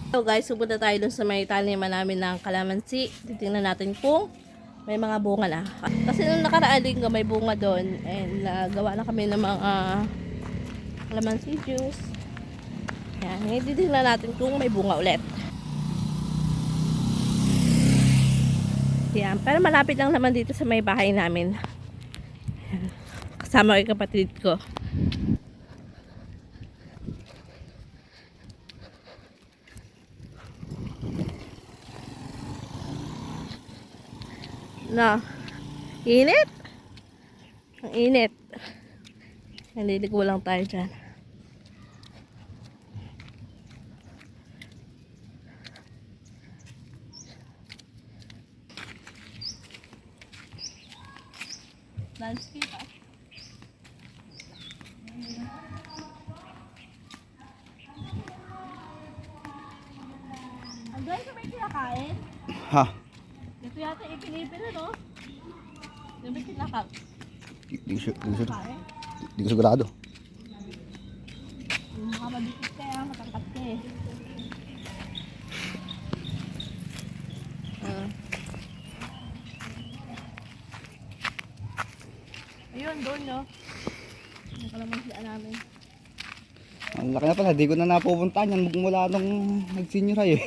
So guys, supunta tayo dun sa may taniman namin ng kalamansi. Titingnan natin kung may mga bunga na. Kasi nung nakaraan linggo may bunga doon. And nagawa na kami ng mga kalamansi juice. Yan, titingnan natin kung may bunga ulit. Yan, pero malapit lang naman dito sa may bahay namin. Kasama ko yung kapatid ko. Na, init. Ang init. Naliligo lang tayo dyan. Landscape ah. Andun sa may kinakain? Ha? Ito yata ipinipin no? Yung may kinakain. Di ko sigurado. Yung mga mabikit kaya, matangkat ka eh. Ayun, doon no. Nakalamansian namin. Ang laki na pala, di ko na napupuntahan yan mula nung nag-senior high eh.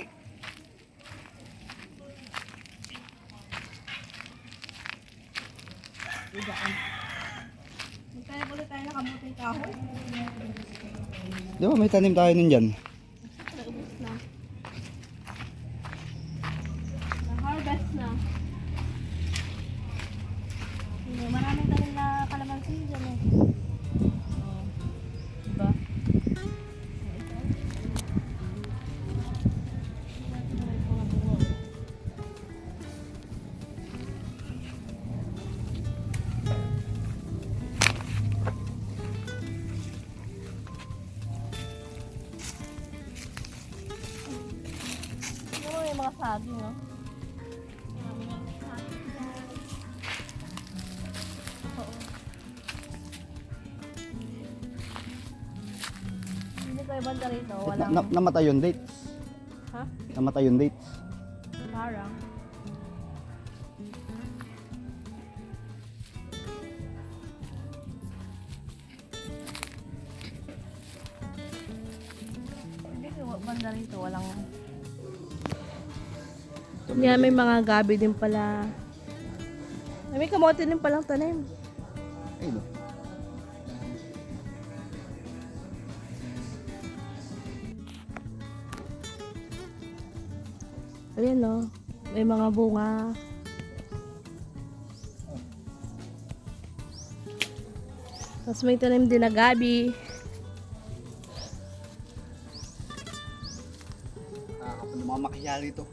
Idaan. Magkaya ulit tayo nakamuting kahoy. Di ba may tanim tayo nun dyan? Naubos na. Na-harvest na. Maraming tanim na kalamansi dyan eh. Oh. Diba? Yung mga saging, no? Oo. Hindi ko yung banda rito. Walang... Namatay yung dates. Ha? Namatay yung dates. Parang. Hindi ko yung banda rito. Walang... Yan, may mga gabi din pala. May kamote din palang tanim. Ayun. Ayan no, may mga bunga. Tapos may tanim din na gabi. Nakakapon ng mga makahiyal dito.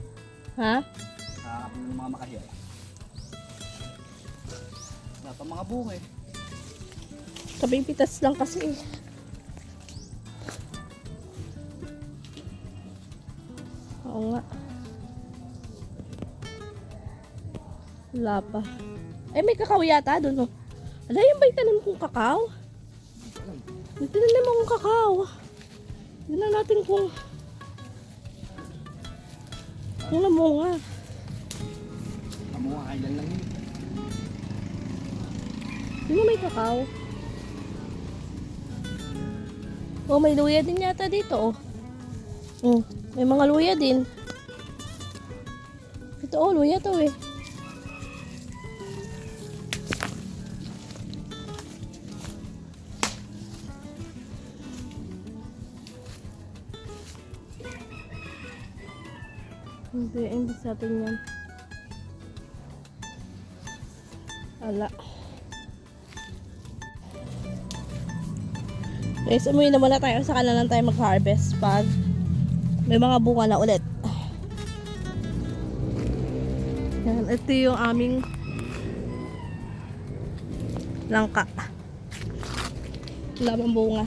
Ha? Nakakapon ng mga makahiyal. Wala pa mga bunga eh. Tabing pitas lang kasi. Oo nga. Wala pa. Eh, may kakao yata doon, no? Ala, yung ba yung tanim kong kakao? May tanim akong kakao. Tignan natin kung namunga. Namunga kailan lang yun. Sino may kakao? Oh, may luya din yata dito, oh. May mga luya din. Ito, oh, luya to eh. Hindi sa atin yan. Ala. Guys, umuwi na muna tayo. Saka na lang tayo mag-harvest pag may mga bunga na ulit. Yan, ito yung aming langka. Wala pang bunga.